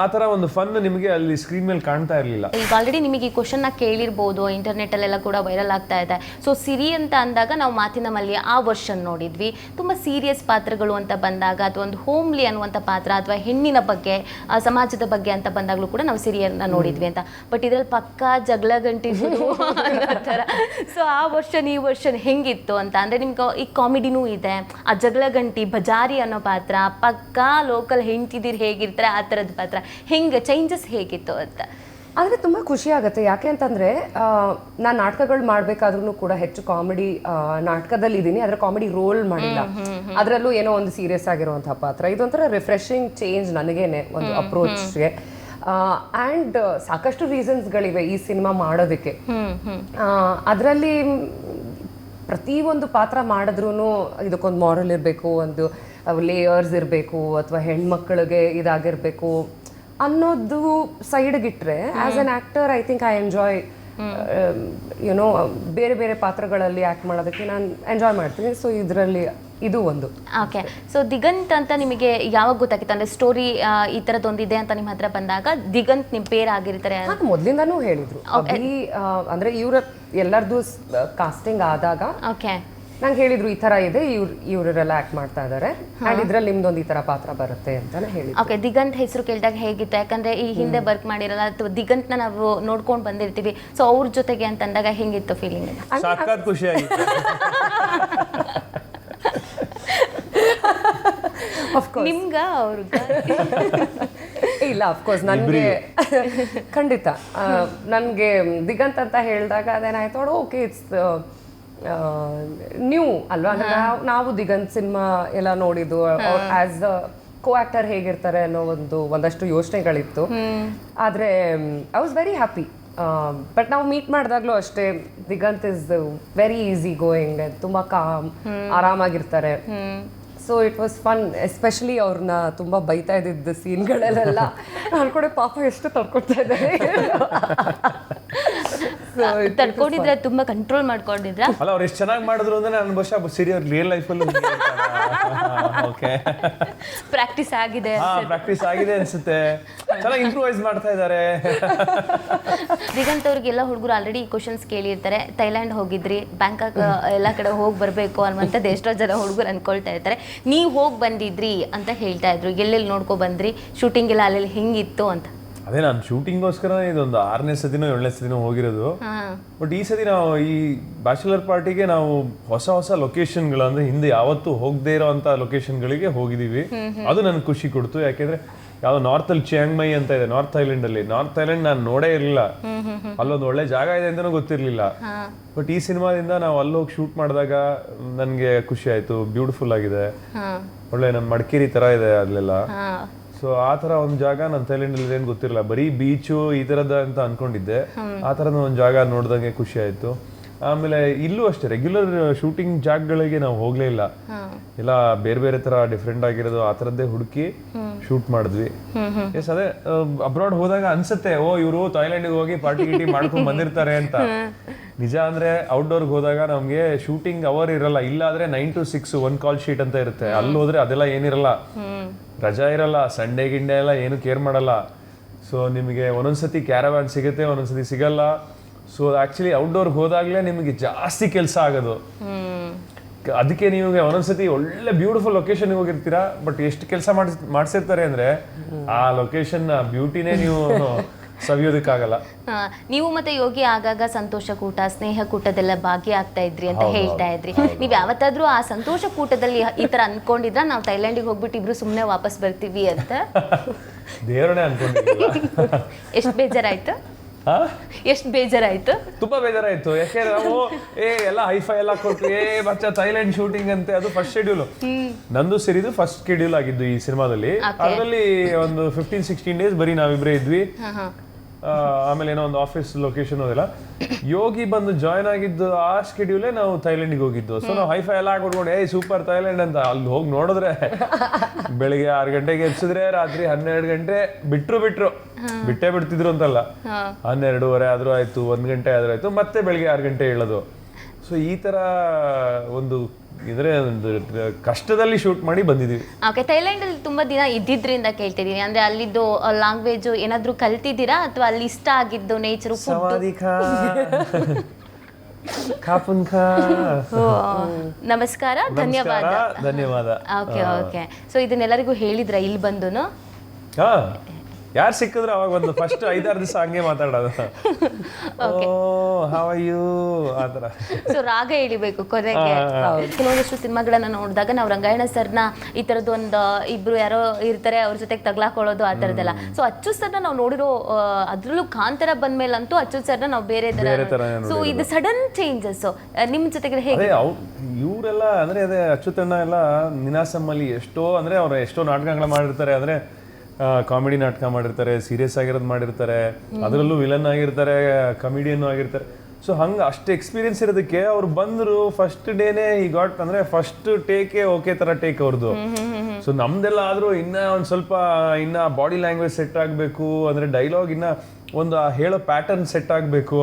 D: ಆ ಥರ ಒಂದು ಫನ್ ನಿಮಗೆ ಅಲ್ಲಿ ಸ್ಕ್ರೀನ್ ಮೇಲೆ ಕಾಣ್ತಾ ಇರಲಿಲ್ಲ.
B: ಈಗ ಆಲ್ರೆಡಿ ನಿಮಗೆ ಈ ಕ್ವಶನ್ ನ ಕೇಳಿರ್ಬೋದು, ಇಂಟರ್ನೆಟ್ ಅಲ್ಲೆಲ್ಲ ಕೂಡ ವೈರಲ್ ಆಗ್ತಾ ಇದೆ. ಸೊ ಸಿರಿ ಅಂತ ಅಂದಾಗ ನಾವು ಮಾತಿನ ಮಲ್ಲಿ ಆ ವರ್ಷನ್ ನೋಡಿದ್ವಿ. ತುಂಬಾ ಸೀರಿಯಸ್ ಪಾತ್ರಗಳು ಅಂತ ಬಂದಾಗ, ಅಥವಾ ಒಂದು ಹೋಮ್ಲಿ ಅನ್ನುವಂಥ ಪಾತ್ರ, ಅಥವಾ ಹೆಣ್ಣಿನ ಬಗ್ಗೆ, ಸಮಾಜದ ಬಗ್ಗೆ ಅಂತ ಬಂದಾಗಲೂ ಕೂಡ ನಾವು ಸಿರಿಯನ್ನ ನೋಡಿದ್ವಿ ಅಂತ. ಬಟ್ ಇದ್ರಲ್ಲಿ ಪಕ್ಕಾ ಜಗಳ ಗಂಟಿ ಥರ. ಸೊ ಆ ವರ್ಷನ್ ಈ ವರ್ಷನ್ ಹೆಂಗಿತ್ತು ಅಂತ ಅಂದ್ರೆ, ನಿಮ್ಗೆ ಈ ಕಾಮಿಡಿನೂ ಇದೆ, ಆ ಜಗಳ ಗಂಟಿ ಬಜಾರಿ ಅನ್ನೋ ಪಾತ್ರ, ಪಕ್ಕಾ ಲೋಕಲ್ ಹೆಂಡ್ತಿದ್ದೀರಿ ಹೇಗಿರ್ತಾರೆ ಆ ಥರದ ಪಾತ್ರ, ಹೆಂಗೆ ಚೇಂಜಸ್ ಹೇಗಿತ್ತು ಅಂತ?
C: ಆದರೆ ತುಂಬ ಖುಷಿ ಆಗುತ್ತೆ. ಯಾಕೆ ಅಂತಂದರೆ ನಾನು ನಾಟಕಗಳು ಮಾಡಬೇಕಾದ್ರೂ ಕೂಡ ಹೆಚ್ಚು ಕಾಮಿಡಿ ನಾಟಕದಲ್ಲಿ ಇದ್ದೀನಿ, ಆದರೆ ಕಾಮಿಡಿ ರೋಲ್ ಮಾಡಿಲ್ಲ. ಅದರಲ್ಲೂ ಏನೋ ಒಂದು ಸೀರಿಯಸ್ ಆಗಿರುವಂಥ ಪಾತ್ರ. ಇದೊಂಥರ ರಿಫ್ರೆಶಿಂಗ್ ಚೇಂಜ್ ನನಗೇನೆ ಒಂದು ಅಪ್ರೋಚ್ಗೆ. ಆ್ಯಂಡ್ ಸಾಕಷ್ಟು ರೀಸನ್ಸ್ಗಳಿವೆ ಈ ಸಿನಿಮಾ ಮಾಡೋದಕ್ಕೆ. ಅದರಲ್ಲಿ ಪ್ರತಿಯೊಂದು ಪಾತ್ರ ಮಾಡಿದ್ರೂ ಇದಕ್ಕೊಂದು ಮಾರಲ್ ಇರಬೇಕು, ಒಂದು ಲೇಯರ್ಸ್ ಇರಬೇಕು, ಅಥವಾ ಹೆಣ್ಮಕ್ಳಿಗೆ ಇದಾಗಿರಬೇಕು ಅನ್ನೋದು ಸೈಡ್ಗಿಟ್ರೆ, as an actor I think I enjoy you know ಬೇರೆ ಬೇರೆ ಪಾತ್ರಗಳಲ್ಲಿ ಆ್ಯಕ್ಟ್ ಮಾಡೋದಕ್ಕೆ ನಾನು ಎಂಜಾಯ್ ಮಾಡ್ತೀನಿ. ಸೊ ಇದರಲ್ಲಿ ಇದು ಒಂದು.
B: ಓಕೆ. ಸೊ ದಿಗಂತ್ ಅಂತ ನಿಮಗೆ ಯಾವಾಗ ಗೊತ್ತಾಗಿತ್ತು? ಅಂದರೆ ಸ್ಟೋರಿ ಈ ಥರದ್ದೊಂದಿದೆ ಅಂತ ನಿಮ್ಮ ಹತ್ರ ಬಂದಾಗ ದಿಗಂತ್ ನಿಮ್ಮ ಪೇರ್ ಆಗಿರ್ತಾರೆ
C: ಮೊದಲಿಂದಾನೂ ಹೇಳಿದ್ರು. ಅಂದರೆ ಇವ್ರ ಎಲ್ಲರದು ಕಾಸ್ಟಿಂಗ್ ಆದಾಗ
B: ಓಕೆ
C: ನಂಗೆ ಹೇಳಿದ್ರು ಈ ಥರ ಇದೆ, ಇವರೆಲ್ಲ ಆ್ಯಕ್ಟ್ ಮಾಡ್ತಾ ಇದ್ದಾರೆ, ಆ್ಯಂಡ್ ಇದರಲ್ಲಿ ನಿಮ್ದೊಂದು ಈ ಥರ ಪಾತ್ರ ಬರುತ್ತೆ ಅಂತಾನೆ ಹೇಳಿದ್ರು.
B: ಓಕೆ. ದಿಗಂತ್ ಹೆಸರು ಕೇಳಿದಾಗ ಹೇಗಿತ್ತು? ಯಾಕಂದರೆ ಈ ಹಿಂದೆ ವರ್ಕ್ ಮಾಡಿರಲ್ಲ, ಅಥವಾ ದಿಗಂತ್ನ ನಾವು ನೋಡ್ಕೊಂಡು ಬಂದಿರ್ತೀವಿ. ಸೊ ಅವ್ರ ಜೊತೆಗೆ ಅಂತಂದಾಗ ಹೆಂಗಿತ್ತು ಫೀಲಿಂಗ್?
D: ಸಾಕಾಗಿ ಖುಷಿ ಆಗಿತ್ತು.
B: ನಿಮ್ಗ ಅವ್ರಿಗ
C: ಇಲ್ಲ, ಅಫ್ಕೋರ್ಸ್ ನನಗೆ ಖಂಡಿತ ನನಗೆ ದಿಗಂತ್ ಅಂತ ಹೇಳಿದಾಗ ಅದೇನಾಯ್ತು, ಓಕೆ ಇಟ್ಸ್ ನ್ಯೂ ಅಲ್ವಾ. ನಾವು ದಿಗಂತ್ ಸಿನಿಮಾ ಎಲ್ಲ ನೋಡಿದ್ದು, ಆಸ್ ಅ ಕೋ ಆಕ್ಟರ್ ಹೇಗಿರ್ತಾರೆ ಅನ್ನೋ ಒಂದಷ್ಟು ಯೋಚನೆಗಳಿತ್ತು. ಆದರೆ I was very happy. But ನಾವು ಮೀಟ್ ಮಾಡಿದಾಗಲೂ ಅಷ್ಟೇ, Diganth is very easy going, ತುಂಬ ಕಾಮ್, ಆರಾಮಾಗಿರ್ತಾರೆ. So it was fun. Especially ಅವ್ರನ್ನ ತುಂಬ ಬೈತಾ ಇದ್ದಿದ್ದು ಸೀನ್ಗಳಲ್ಲೆಲ್ಲ ನಾನು ಕೂಡ ಪಾಪ ಎಷ್ಟು ತಡ್ಕೊಡ್ತಾ ಇದ್ದಾರೆ.
B: ತಡ್ಕೊಂಡಿದ್ರೆ ತುಂಬಾ ಕಂಟ್ರೋಲ್ ಮಾಡ್ಕೊಂಡಿದ್ರ?
D: ಅಲ್ಲ ಅವ್ರು ಎಷ್ಟು ಚೆನ್ನಾಗಿ ಮಾಡಿದ್ರು ಅಂದ್ರೆ ನಾನು ಬಹುಶಃ ಸೀರಿಯಸ್ ರಿಯಲ್ ಲೈಫಲ್ಲೂ ಓಕೆ
B: ಪ್ರಾಕ್ಟೀಸ್ ಆಗಿದೆ.
D: ಪ್ರಾಕ್ಟೀಸ್ ಆಗಿದೆ ಅನ್ಸುತ್ತೆ, ಚೆನ್ನಾಗಿ ಇಂಪ್ರೂವೈಸ್ ಮಾಡ್ತಾ ಇದ್ದಾರೆ.
B: ದಿಗಂತ್ ಅವ್ರಿಗೆಲ್ಲ ಹುಡುಗರು ಆಲ್ರೆಡಿ ಕ್ವಶನ್ಸ್ ಕೇಳಿರ್ತಾರೆ, ಥೈಲ್ಯಾಂಡ್ ಹೋಗಿದ್ರಿ, ಬ್ಯಾಂಕಾಕ್ ಎಲ್ಲ ಕಡೆ ಹೋಗಿ ಬರಬೇಕು ಅನ್ನುವಂಥದ್ದು ಎಷ್ಟೋ ಜನ ಹುಡುಗರು ಅನ್ಕೊಳ್ತಾ ಇರ್ತಾರೆ. ನೀವು ಹೋಗಿ ಬಂದಿದ್ರಿ ಅಂತ ಹೇಳ್ತಾ ಇದ್ರು, ಎಲ್ಲೆಲ್ಲಿ ನೋಡ್ಕೊ ಬಂದ್ರಿ, ಶೂಟಿಂಗ್ ಎಲ್ಲ ಅಲ್ಲೆಲ್ಲಿ ಹೆಂಗಿತ್ತು ಅಂತ?
D: ಅದೇ ನಾನು ಶೂಟಿಂಗ್ಗೋಸ್ಕರ ಇದೊಂದು 6ನೇ ಸತಿನೋ 7ನೇ ಸತಿನೋ ಹೋಗಿರೋದು. ಬಟ್ ಈ ಸತಿ ನಾವು ಈ ಬ್ಯಾಚುಲರ್ ಪಾರ್ಟಿಗೆ ನಾವು ಹೊಸ ಹೊಸ ಲೊಕೇಶನ್ಗಳು, ಅಂದ್ರೆ ಹಿಂದೆ ಯಾವತ್ತೂ ಹೋಗದೇ ಇರೋ ಅಂತ ಲೊಕೇಶನ್ಗಳಿಗೆ ಹೋಗಿದ್ದೀವಿ. ಅದು ನನಗೆ ಖುಷಿ ಕೊಡ್ತು. ಯಾಕೆಂದ್ರೆ ಯಾವ್ದು ನಾರ್ತಲ್ಲಿ ಚಿಯಾಂಗ್ ಮೈ ಅಂತ ಇದೆ, ನಾರ್ತ್ ಐಲ್ಯಾಂಡ್ ಅಲ್ಲಿ. ನಾರ್ತ್ ಐಲ್ಯಾಂಡ್ ನಾನು ನೋಡೇ ಇರಲಿಲ್ಲ, ಅಲ್ಲೊಂದು ಒಳ್ಳೆ ಜಾಗ ಇದೆ ಅಂತಲೂ ಗೊತ್ತಿರಲಿಲ್ಲ. ಬಟ್ ಈ ಸಿನಿಮಾದಿಂದ ನಾವು ಅಲ್ಲೋಗಿ ಶೂಟ್ ಮಾಡಿದಾಗ ನನಗೆ ಖುಷಿ ಆಯ್ತು. ಬ್ಯೂಟಿಫುಲ್ ಆಗಿದೆ, ಒಳ್ಳೆ ನಮ್ಮ ಮಡಿಕೇರಿ ತರ ಇದೆ ಅಲ್ಲೆಲ್ಲ. ಸೊ ಆ ಥರ ಒಂದು ಜಾಗ ನಾನು ಥೈಲ್ಯಾಂಡಲ್ಲಿ ಏನು ಗೊತ್ತಿರಲ್ಲ, ಬರೀ ಬೀಚು ಈ ಥರದ ಅಂತ ಅನ್ಕೊಂಡಿದ್ದೆ. ಆ ಥರದ ಒಂದು ಜಾಗ ನೋಡ್ದಂಗೆ ಖುಷಿ ಆಯಿತು. ಆಮೇಲೆ ಇಲ್ಲೂ ಅಷ್ಟೇ ರೆಗ್ಯುಲರ್ ಶೂಟಿಂಗ್ ಜಾಗಗಳಿಗೆ ನಾವು ಹೋಗಲೇ ಇಲ್ಲ, ಎಲ್ಲ ಬೇರೆ ಬೇರೆ ಥರ ಡಿಫ್ರೆಂಟ್ ಆಗಿರೋದು ಆ ಥರದ್ದೇ ಹುಡುಕಿ ಶೂಟ್ ಮಾಡಿದ್ವಿ. ಎಸ್, ಅದೇ ಅಬ್ರಾಡ್ ಹೋದಾಗ ಅನ್ಸುತ್ತೆ, ಓ ಇವರು ಥೈಲ್ಯಾಂಡಿಗೆ ಹೋಗಿ ಪಾರ್ಟಿ ಗಿಟಿ ಮಾಡ್ಕೊಂಡು ಬಂದಿರ್ತಾರೆ ಅಂತ. ನಿಜ ಅಂದ್ರೆ ಔಟ್ಡೋರ್ಗೆ ಹೋದಾಗ ನಮಗೆ ಶೂಟಿಂಗ್ ಅವರ್ ಇರಲ್ಲ. ಇಲ್ಲಾದ್ರೆ 9 to 6 1 ಕಾಲ್ ಶೀಟ್ ಅಂತ ಇರುತ್ತೆ. ಅಲ್ಲಿ ಹೋದ್ರೆ ಅದೆಲ್ಲ ಏನಿರಲ್ಲ, ರಜಾ ಇರಲ್ಲ, ಸಂಡೇ ಗಿಂಡೆ ಎಲ್ಲ ಏನು ಕೇರ್ ಮಾಡಲ್ಲ. ಸೊ ನಿಮಗೆ ಒಂದೊಂದ್ಸತಿ ಕ್ಯಾರವ್ಯಾನ್ ಸಿಗುತ್ತೆ, ಒಂದೊಂದ್ಸತಿ ಸಿಗಲ್ಲ. ಸೊ ಆಕ್ಚುಲಿ ಔಟ್ಡೋರ್ಗೆ ಹೋದಾಗಲೇ ನಿಮಗೆ ಜಾಸ್ತಿ ಕೆಲಸ ಆಗೋದು. ಅದಕ್ಕೆ ನೀವು ಒಂದೊಂದ್ಸತಿ ಒಳ್ಳೆ ಬ್ಯೂಟಿಫುಲ್ ಲೊಕೇಶನ್ಗೆ ಹೋಗಿರ್ತೀರಾ, ಬಟ್ ಎಷ್ಟು ಕೆಲಸ ಮಾಡಿಸಿರ್ತಾರೆ ಅಂದ್ರೆ ಆ ಲೊಕೇಶನ್ ಬ್ಯೂಟಿನೇ ನೀವು ಸವಿಯೋದಕ್ಕಾಗಲ್ಲ.
B: ನೀವು ಮತ್ತೆ ಯೋಗಿ ಆಗಾಗ ಸಂತೋಷ ಕೂಟ, ಸ್ನೇಹ ಕೂಟದೆಲ್ಲ ಭಾಗಿಯಾಗ್ತಾ ಇದ್ರಿ ಅಂತ ಹೇಳ್ತಾ ಇದ್ರಿ. ನೀವ್ ಯಾವತ್ತಾದ್ರೂ ಆ ಸಂತೋಷ ಕೂಟದಲ್ಲಿ ಈ ತರ ಅನ್ಕೊಂಡಿದ್ರ, ನಾವು ಥೈಲ್ಯಾಂಡಿಗೆ ಹೋಗ್ಬಿಟ್ಟು ಇಬ್ರು ಸುಮ್ನೆ ವಾಪಸ್ ಬರ್ತೀವಿ ಅಂತ?
D: ದೇವರೇ ಅನ್ಕೊಂಡಿಲ್ಲ.
B: ಎಷ್ಟು ಬೇಜಾರಾಯ್ತು? ಎಷ್ಟು ಬೇಜಾರಾಯ್ತು?
D: ತುಂಬಾ ಬೇಜಾರಾಯ್ತು. ಯಾಕೆಂದ್ರೆ ನಾವು ಎಲ್ಲ ಹೈಫೈ ಎಲ್ಲ ಕೊಟ್ಟು ಬಚ್ಚ ಥೈಲ್ಯಾಂಡ್ ಶೂಟಿಂಗ್ ಅಂತೆ. ಅದು ಫಸ್ಟ್ ಶೆಡ್ಯೂಲ್ ನಂದು ಸೇರಿದು ಫಸ್ಟ್ ಶೆಡ್ಯೂಲ್ ಆಗಿದ್ದು ಈ ಸಿನಿಮಾದಲ್ಲಿ. ಅದರಲ್ಲಿ ಒಂದು 15-16 ಡೇಸ್ ಬರೀ ನಾವಿಬ್ರೇ ಇದ್ವಿ. ಆಮೇಲೆ ಏನೋ ಒಂದು ಆಫೀಸ್ ಲೊಕೇಶನ್ ಅದೆಲ್ಲ. ಯೋಗಿ ಬಂದು ಜಾಯ್ನ್ ಆಗಿದ್ದು ಆ ಸ್ಕೆಡ್ಯೂಲೇ ನಾವು ಥೈಲ್ಯಾಂಡಿಗೆ ಹೋಗಿದ್ದು. ಸೊ ನಾವು ಹೈಫೈ ಎಲ್ಲ ಹಾಕೊಟ್ಕೊಂಡು ಸೂಪರ್ ಥೈಲ್ಯಾಂಡ್ ಅಂತ ಅಲ್ಲಿ ಹೋಗಿ ನೋಡಿದ್ರೆ ಬೆಳಿಗ್ಗೆ 6 ಗಂಟೆಗೆ ಎಬ್ಸಿದ್ರೆ ರಾತ್ರಿ 12 ಗಂಟೆ ಬಿಟ್ಟೇ ಬಿಡ್ತಿದ್ರು ಅಂತಲ್ಲ, 12:30 ಆದ್ರೂ ಆಯ್ತು, 1 ಗಂಟೆ ಆದ್ರೂ ಆಯ್ತು, ಮತ್ತೆ ಬೆಳಿಗ್ಗೆ 6 ಗಂಟೆ ಹೇಳೋದು. ಸೊ ಈ ತರ ಒಂದು ಇದ್ರೆ ಒಂದು ಕಷ್ಟದಲ್ಲಿ ಶೂಟ್ ಮಾಡಿ ಬಂದಿದ್ದೀವಿ.
B: ಓಕೆ, ಥೈಲ್ಯಾಂಡ್ ಅಲ್ಲಿ ತುಂಬಾ ದಿನ ಇದ್ದಿದ್ರಿಂದ ಕೇಳ್ತಿದೀನಿ, ಅಂದ್ರೆ ಅಲ್ಲಿದ್ದು ಲ್ಯಾಂಗ್ವೇಜ್ ಏನಾದ್ರೂ ಕಲ್ತಿದ್ದೀರಾ ಅಥವಾ ಅಲ್ಲಿ ಇಷ್ಟ ಆಗಿದ್ದು ನೇಚರ್? ನಮಸ್ಕಾರ,
D: ಧನ್ಯವಾದ.
B: Okay okay. ಸೊ ಇದನ್ನೆಲ್ಲರಿಗೂ ಹೇಳಿದ್ರ ಇಲ್ಲಿ ಬಂದು?
D: ಯಾರು ಸಿಕ್ಕಿದ್ರು ಅವಾಗ ಒಂದು ಫಸ್ಟ್ 5-6 ದಿವಸ ಹಂಗೆ ಮಾತಾಡೋದು, ಹೌ ಆರ್ ಯು ಆ ಥರ.
B: ಸೊ ರಾಗ ಎಳಿಬೇಕು ಕೊನೆಗೆ. ಕೆಲವೊಂದಷ್ಟು ಸಿನಿಮಾಗಳನ್ನ ನೋಡಿದಾಗ ನಾವು ರಂಗಾಯಣ ಸರ್ನ ಈ ತರದ್ದು ಒಂದು ಇಬ್ರು ಯಾರೋ ಇರ್ತಾರೆ, ಅವ್ರ ಜೊತೆಗೆ ತಗ್ಲಾಕೊಳ್ಳೋದು ಆ ಥರದ್ದೆಲ್ಲ. ಸೊ ಅಚ್ಚು ಸರ್ನ ನಾವು ನೋಡಿರೋ, ಅದ್ರಲ್ಲೂ ಕಾಂತಾರ ಬಂದ್ಮೇಲಂತೂ ಅಚ್ಚು ಸರ್ನ ನಾವು ಬೇರೆ ತರ. ಸೊ ಇದು ಸಡನ್ ಚೇಂಜಸ್ ನಿಮ್ ಜೊತೆಗೆ ಹೇಗೆ?
D: ಇವರೆಲ್ಲ ಅಂದ್ರೆ ಅದೇ ಅಚ್ಚುತಣ್ಣ ಎಲ್ಲ ನಿನಾಸಮ್ಮಲ್ಲಿ ಎಷ್ಟೋ ನಾಟಕಗಳ ಮಾಡಿರ್ತಾರೆ. ಅಂದ್ರೆ ಕಾಮಿಡಿ ನಾಟಕ ಮಾಡಿರ್ತಾರೆ, ಸೀರಿಯಸ್ ಆಗಿರೋದು ಮಾಡಿರ್ತಾರೆ, ಅದರಲ್ಲೂ ವಿಲನ್ ಆಗಿರ್ತಾರೆ, ಕಮಿಡಿಯನ್ ಆಗಿರ್ತಾರೆ. ಸೊ ಹಂಗೆ ಅಷ್ಟು ಎಕ್ಸ್ಪೀರಿಯನ್ಸ್ ಇರೋದಕ್ಕೆ ಅವ್ರು ಬಂದರು ಫಸ್ಟ್ ಡೇನೇ ಈ ಗಾಟ್, ಅಂದ್ರೆ ಫಸ್ಟ್ ಟೇಕೆ ಓಕೆ ತರ ಟೇಕ್ ಅವ್ರದ್ದು. ಸೊ ನಮ್ದೆಲ್ಲ ಆದ್ರೂ ಇನ್ನ ಒಂದು ಸ್ವಲ್ಪ ಇನ್ನ ಬಾಡಿ ಲ್ಯಾಂಗ್ವೇಜ್ ಸೆಟ್ ಆಗಬೇಕು, ಅಂದ್ರೆ ಡೈಲಾಗ್ ಇನ್ನ ಒಂದು ಹೇಳೋ ಪ್ಯಾಟರ್ನ್ ಸೆಟ್ ಆಗಬೇಕು,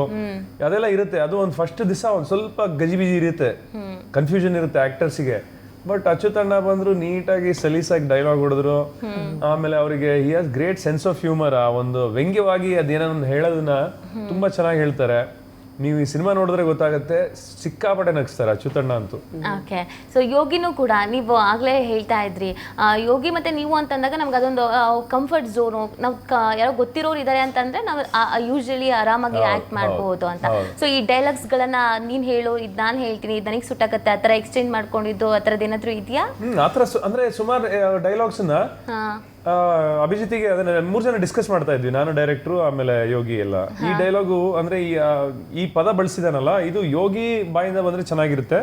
D: ಅದೆಲ್ಲ ಇರುತ್ತೆ. ಅದು ಒಂದು ಫಸ್ಟ್ ದಿವಸ ಒಂದು ಸ್ವಲ್ಪ ಗಜಿಬಿಜಿ ಇರುತ್ತೆ, ಕನ್ಫ್ಯೂಷನ್ ಇರುತ್ತೆ ಆಕ್ಟರ್ಸಿಗೆ. ಬಟ್ ಅಚ್ಚುತಣ್ಣ ಬಂದ್ರು ನೀಟಾಗಿ ಸಲೀಸಾಗಿ ಡೈಲಾಗ್ ಹೊಡೆದ್ರು. ಆಮೇಲೆ ಅವರಿಗೆ he has great sense of humour. ಒಂದು ವ್ಯಂಗ್ಯವಾಗಿ ಅದೇನೋ ಹೇಳೋದನ್ನ ತುಂಬಾ ಚೆನ್ನಾಗಿ ಹೇಳ್ತಾರೆ. ನೀವು ಈ ಸಿನಿಮಾ ನೋಡಿದ್ರೆ ಗೊತ್ತಾಗುತ್ತೆ, ಸಿಕ್ಕಾಪಟ್ಟೆ ನಗಿಸ್ತಾರೆ ಅಚ್ಚುತಣ್ಣ ಅಂತೂ.
B: ಓಕೆ. ಸೊ ಯೋಗಿನೂ ಕೂಡ ನೀವು ಆಗ್ಲೇ ಹೇಳ್ತಾ ಇದ್ರಿ, ಯೋಗಿ ಮತ್ತೆ ನೀವು ಅಂತಂದಾಗ ನಮ್ಗೆ ಅದೊಂದು ಕಂಫರ್ಟ್ ಝೋನು. ನಾವು ಯಾರೋ ಗೊತ್ತಿರೋರು ಇದ್ದಾರೆ ಅಂತಂದ್ರೆ ನಾವು ಯೂಶಲಿ ಆರಾಮಾಗಿ ಆಕ್ಟ್ ಮಾಡಬಹುದು ಅಂತ. ಸೊ ಈ ಡೈಲಾಗ್ಸ್ ಗಳನ್ನ ನೀನ್ ಹೇಳು, ಇದು ನಾನು ಹೇಳ್ತೀನಿ, ಇದು ನನಗೆ ಸುಟ್ಟಾಗತ್ತೆ, ಆ ಥರ ಎಕ್ಸ್ಚೇಂಜ್ ಮಾಡ್ಕೊಂಡಿದ್ದು ಆ ಥರದ್ದು ಏನಾದ್ರು ಇದೆಯಾ?
D: ಆ ಥರ ಅಂದ್ರೆ ಸುಮಾರು ಡೈಲಾಗ್ಸ್ ಅಭಿಜಿತಿಗೆ ಅದನ್ನ 3 ಜನ ಡಿಸ್ಕಸ್ ಮಾಡ್ತಾ ಇದ್ವಿ, ನಾನು ಡೈರೆಕ್ಟ್ರು ಆಮೇಲೆ ಯೋಗಿ ಎಲ್ಲ. ಈ ಡೈಲಾಗು ಅಂದ್ರೆ ಈ ಪದ ಬಳಸಿದಾನಲ್ಲ, ಇದು ಯೋಗಿ ಬಾಯಿಂದ ಬಂದ್ರೆ ಚೆನ್ನಾಗಿರುತ್ತೆ,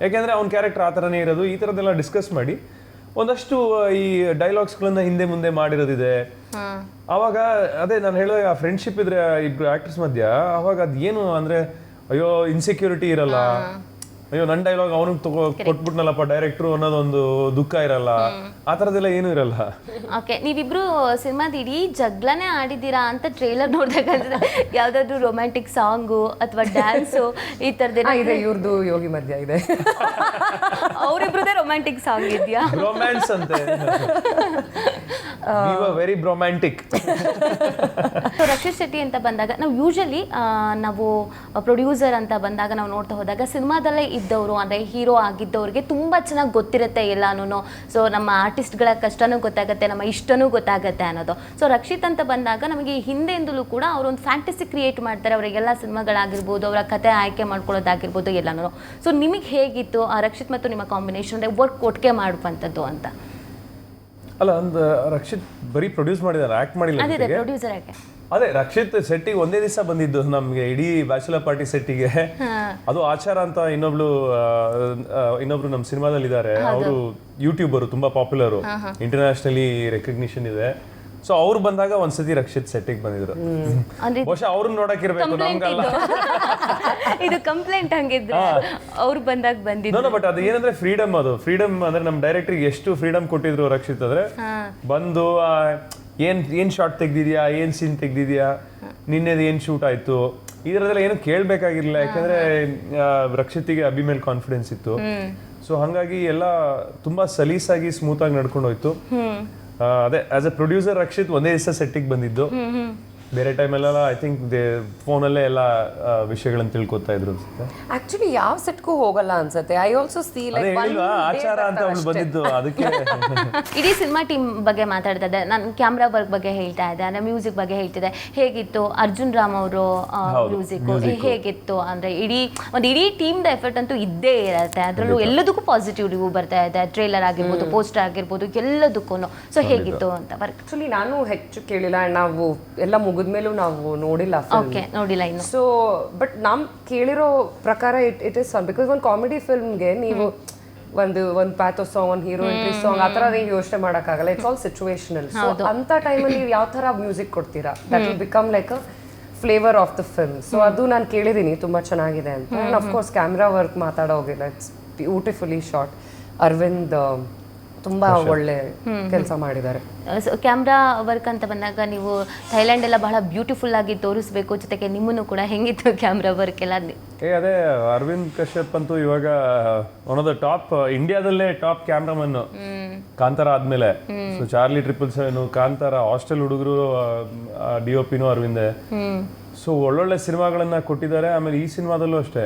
D: ಯಾಕೆಂದ್ರೆ ಅವ್ನ ಕ್ಯಾರೆಕ್ಟರ್ ಆ ಥರನೇ ಇರೋದು. ಈ ಥರದ್ದೆಲ್ಲ ಡಿಸ್ಕಸ್ ಮಾಡಿ ಒಂದಷ್ಟು ಈ ಡೈಲಾಗ್ಸ್ಗಳನ್ನ ಹಿಂದೆ ಮುಂದೆ ಮಾಡಿರೋದಿದೆ. ಅವಾಗ ಅದೇ ನಾನು ಹೇಳಿದಾಗ ಫ್ರೆಂಡ್ಶಿಪ್ ಇದ್ರೆ ಇಬ್ರು ಆಕ್ಟರ್ಸ್ ಮಧ್ಯ, ಅವಾಗ ಅದೇನು ಅಂದ್ರೆ ಅಯ್ಯೋ ಇನ್ಸೆಕ್ಯೂರಿಟಿ ಇರಲ್ಲ, ಅಯ್ಯೋ ನನ್ನ ಡೈಲಾಗ್ ಅವನಿಗೆ ಕೊಟ್ಬಿಟ್ನಲ್ಲಪ್ಪ ಡೈರೆಕ್ಟ್ರು ಅನ್ನೋದೊಂದು ದುಃಖ ಇರಲ್ಲ, ಆ ಥರದ್ದೆಲ್ಲ ಏನೂ ಇರಲ್ಲ.
B: ಓಕೆ, ನೀವಿಬ್ರು ಸಿನಿಮಾದ ಇಡೀ ಜಗ್ಲನೇ ಆಡಿದ್ದೀರಾ ಅಂತ ಟ್ರೇಲರ್ ನೋಡಿದಾಗ ಯಾವ್ದಾದ್ರು ರೊಮ್ಯಾಂಟಿಕ್ ಸಾಂಗು ಅಥವಾ ಡ್ಯಾನ್ಸು ಈ ಥರದ್ದೇನೋ
C: ಇದೆ, ಇವ್ರದ್ದು ಯೋಗಿ ಮಧ್ಯ ಇದೆ.
B: ಅವರಿಬ್ರದೇ ರೊಮ್ಯಾಂಟಿಕ್ ಸಾಂಗ್ ಇದೆಯಾ?
D: ರೊಮ್ಯಾನ್ಸ್ ಅಂತೆ, ವೆರಿ ರೊಮ್ಯಾಂಟಿಕ್.
B: ರಕ್ಷಿತ್ ಶೆಟ್ಟಿ ಅಂತ ಬಂದಾಗ ನಾವು ಯೂಶಲಿ ನಾವು ಪ್ರೊಡ್ಯೂಸರ್ ಅಂತ ಬಂದಾಗ ನಾವು ನೋಡ್ತಾ ಹೋದಾಗ ಸಿನಿಮಾದಲ್ಲೇ ಇದ್ದವರು ಅಂದರೆ ಹೀರೋ ಆಗಿದ್ದವ್ರಿಗೆ ತುಂಬ ಚೆನ್ನಾಗಿ ಗೊತ್ತಿರುತ್ತೆ ಎಲ್ಲಾನು. ಸೊ ನಮ್ಮ ಆರ್ಟಿಸ್ಟ್ಗಳ ಕಷ್ಟನೂ ಗೊತ್ತಾಗುತ್ತೆ, ನಮ್ಮ ಇಷ್ಟನೂ ಗೊತ್ತಾಗುತ್ತೆ ಅನ್ನೋದು. ಸೊ ರಕ್ಷಿತ್ ಅಂತ ಬಂದಾಗ ನಮಗೆ ಹಿಂದೆಯಿಂದಲೂ ಕೂಡ ಅವರೊಂದು ಫ್ಯಾಂಟಸಿ ಕ್ರಿಯೇಟ್ ಮಾಡ್ತಾರೆ, ಅವರಿಗೆಲ್ಲ ಸಿನಿಮಾಗಳಾಗಿರ್ಬೋದು, ಅವರ ಕತೆ ಆಯ್ಕೆ ಮಾಡ್ಕೊಳ್ಳೋದಾಗಿರ್ಬೋದು ಎಲ್ಲಾನು. ಸೊ ನಿಮಗೆ ಹೇಗಿತ್ತು ಆ ರಕ್ಷಿತ್ ಮತ್ತು ನಿಮ್ಮ ಕಾಂಬಿನೇಷನ್ ವರ್ಕ್ ಒಟ್ಟಿಗೆ ಮಾಡುವಂಥದ್ದು ಅಂತ?
D: ಅಲ್ಲ, ಒಂದು ರಕ್ಷಿತ್ ಬರೀ ಪ್ರೊಡ್ಯೂಸ್ ಮಾಡಿದಾರೆ, ಆಕ್ಟ್ ಮಾಡಿಲ್ಲ.
B: ಅದೇ ಪ್ರೊಡ್ಯೂಸರ್ ಆಗಿ
D: ಅದೇ ರಕ್ಷಿತ್ ಸೆಟ್ಟಿಗೆ ಒಂದೇ ದಿವಸ ಬಂದಿದ್ದು ನಮಗೆ ಇಡೀ ಬ್ಯಾಚುಲರ್ ಪಾರ್ಟಿ ಸೆಟ್ಟಿಗೆ. ಅದು ಆಚಾರ ಅಂತ ಇನ್ನೊಬ್ರು ನಮ್ಮ ಸಿನಿಮಾದಲ್ಲಿ ಇದ್ದಾರೆ, ಅವರು ಯೂಟ್ಯೂಬರು, ತುಂಬಾ ಪಾಪ್ಯುಲರು, ಇಂಟರ್ನ್ಯಾಷನಲಿ ರೆಕಗ್ನಿಷನ್ ಇದೆ. ಸೊ ಅವ್ರು ಬಂದಾಗ ಒಂದ್ಸತಿ ರಕ್ಷಿತ್ ಸೆಟ್ಟಿಗೆ ಬಂದಿದ್ರು. ಬಹುಶಃ ಅವ್ರನ್ನ ನೋಡಕ್ಕಿರ್ಬೇಕು, ನಮ್ಗಲ್ಲ.
B: ಇದು ಕಂಪ್ಲೇಂಟ್ ಹಂಗಿದ್ರೆ ಅವ್ರು ಬಂದಾಗ ಬಂದಿದ್ದು.
D: ಬಟ್ ಅದು ಏನಂದ್ರೆ ಫ್ರೀಡಮ್, ಅದು ಫ್ರೀಡಮ್ ಅಂದ್ರೆ ನಮ್ಮ ಡೈರೆಕ್ಟರ್ಗೆ ಎಷ್ಟು ಫ್ರೀಡಮ್ ಕೊಟ್ಟಿದ್ರು ರಕ್ಷಿತ್ ಅಂದ್ರೆ, ಬಂದು ಏನ್ ಶಾರ್ಟ್ ತೆಗ್ದಿದ್ಯಾ, ಏನ್ ಸೀನ್ ತೆಗ್ದಿದ್ಯಾ, ನಿನ್ನೆದು ಏನ್ ಶೂಟ್ ಆಯ್ತು, ಇದರದೆಲ್ಲ ಏನು ಕೇಳ್ಬೇಕಾಗಿರ್ಲಿಲ್ಲ. ಯಾಕಂದ್ರೆ ರಕ್ಷಿತಿಗೆ ಅಭಿ ಮೇಲೆ ಕಾನ್ಫಿಡೆನ್ಸ್ ಇತ್ತು. ಸೊ ಹಂಗಾಗಿ ಎಲ್ಲ ತುಂಬಾ ಸಲೀಸಾಗಿ ಸ್ಮೂತ್ ಆಗಿ ನಡ್ಕೊಂಡು ಹೋಯ್ತು. ಅದೇ ಆಸ್ ಎ ಪ್ರೊಡ್ಯೂಸರ್ ರಕ್ಷಿತ್ ಒಂದೇ ದಿವಸ ಸೆಟ್ಟಿಗೆ ಬಂದಿದ್ದು. ಬೇರೆ ಟೈಮಲ್ಲೆಲ್ಲ ಐ ಥಿಂಕ್ ಫೋನಲ್ಲೇ ಎಲ್ಲ ವಿಷಯಗಳನ್ನ ತಿಳ್ಕೊತಾ ಇದ್ರು ಅನ್ಸುತ್ತೆ.
C: ಆಕ್ಚುಲಿ ಯಾವ ಸೆಟ್ಗೂ ಹೋಗಲ್ಲ ಅನ್ಸುತ್ತೆ. ಐ ಆಲ್ಸೋ ಸಿ ಲೈಕ್
D: ಆಚಾರ ಅಂತ ಅವಳು ಬಂದಿದ್ದು ಅದಕ್ಕೆ.
B: ಇಡೀ ಸಿನಿಮಾ ಟೀಮ್ ಬಗ್ಗೆ ಮಾತಾಡ್ತಾ ಇದ್ದೆ ನಾನು, ಕ್ಯಾಮ್ರಾ ವರ್ಕ್ ಬಗ್ಗೆ ಹೇಳ್ತಾ ಇದ್ದೆ, ಅಂದ್ರೆ ಮ್ಯೂಸಿಕ್ ಬಗ್ಗೆ ಹೇಳ್ತಿದ್ದೆ. ಹೇಗಿತ್ತು ಅರ್ಜುನ್ ರಾಮ್ ಅವರು ಮ್ಯೂಸಿಕ್ ಹೇಗಿತ್ತು ಅಂದ್ರೆ ಇಡೀ ಟೀಮ್ ಎಫರ್ಟ್ ಅಂತೂ ಇದ್ದೇ ಇರುತ್ತೆ. ಅದರಲ್ಲೂ ಎಲ್ಲದಕ್ಕೂ ಪಾಸಿಟಿವ್ ರಿವ್ಯೂ ಬರ್ತಾ ಇದೆ, ಟ್ರೇಲರ್ ಆಗಿರ್ಬೋದು, ಪೋಸ್ಟರ್ ಆಗಿರ್ಬೋದು, ಎಲ್ಲದಕ್ಕೂ. ಸೊ ಹೇಗಿತ್ತು ಅಂತ ವರ್ಕ್?
C: ಆಕ್ಚುಲಿ ನಾನು ಹೆಚ್ಚು ಕೇಳಿಲ್ಲ, ನಾವು ಎಲ್ಲ ಮುಗಿದ್ಮೇಲೂ ನಾವು ನೋಡಿಲ್ಲ,
B: ನೋಡಿಲ್ಲ ಇನ್ನು.
C: ಸೊ ಬಟ್ ನಮ್ ಕೇಳಿರೋ ಪ್ರಕಾರ ಇಟ್ ಇಸ್ ಬಿಕಾಸ್ ಒಂದು ಕಾಮಿಡಿ ಫಿಲ್ಮ್ಗೆ ನೀವು ಒಂದು ಪ್ಯಾಥೋ ಸಾಂಗ್, ಒಂದು ಹೀರೋ ಎಂಟ್ರಿ ಸಾಂಗ್ ಆ ಥರ ನೀವು ಯೋಚನೆ ಮಾಡೋಕ್ಕಾಗಲ್ಲ. It's all situational. ಸೊ ಅಂಥ ಟೈಮಲ್ಲಿ ನೀವು ಯಾವ ಥರ ಮ್ಯೂಸಿಕ್ ಕೊಡ್ತೀರಾ, that will become like a flavour of the film. So ಅದು ನಾನು ಕೇಳಿದ್ದೀನಿ, ತುಂಬ ಚೆನ್ನಾಗಿದೆ ಅಂತ. ಆ್ಯಂಡ್ ಅಫ್ಕೋರ್ಸ್ ಕ್ಯಾಮ್ರಾ ವರ್ಕ್ ಮಾತಾಡೋಗಿಲ್ಲ, ಇಟ್ಸ್ ಬ್ಯೂಟಿಫುಲಿ ಶಾರ್ಟ್. ಅರವಿಂದ್ ತುಂಬಾ ಒಳ್ಳೆ ಕೆಲಸ ಮಾಡಿದ್ದಾರೆ.
B: ಕ್ಯಾಮ್ರಾ ವರ್ಕ್ ಅಂತ ಬಂದಾಗ ನೀವು ಥೈಲ್ಯಾಂಡ್ ಎಲ್ಲ ಬಹಳ ಬ್ಯೂಟಿಫುಲ್ ಆಗಿ ತೋರಿಸ್ಬೇಕು, ಜೊತೆಗೆ ನಿಮ್ಮನ್ನು ಕೂಡ ಹೆಂಗಿತ್ತು ಕ್ಯಾಮ್ರಾ ವರ್ಕ್ ಎಲ್ಲ?
D: ಅದೇ ಅರವಿಂದ್ ಕಶ್ಯಪ್ ಅಂತೂ ಇವಾಗ ಒನ್ ಆಫ್ ದ ಟಾಪ್, ಇಂಡಿಯಾದಲ್ಲೇ ಟಾಪ್ ಕ್ಯಾಮ್ರಾಮನ್. ಕಾಂತಾರ ಆದ್ಮೇಲೆ ಸೊ ಚಾರ್ಲಿ 777, ಕಾಂತಾರ, ಹಾಸ್ಟೆಲ್ ಹುಡುಗರು, DOP ಅರವಿಂದೇ. ಸೊ ಒಳ್ಳೊಳ್ಳೆ ಸಿನಿಮಾಗಳನ್ನ ಕೊಟ್ಟಿದ್ದಾರೆ. ಆಮೇಲೆ ಈ ಸಿನಿಮಾದಲ್ಲೂ ಅಷ್ಟೇ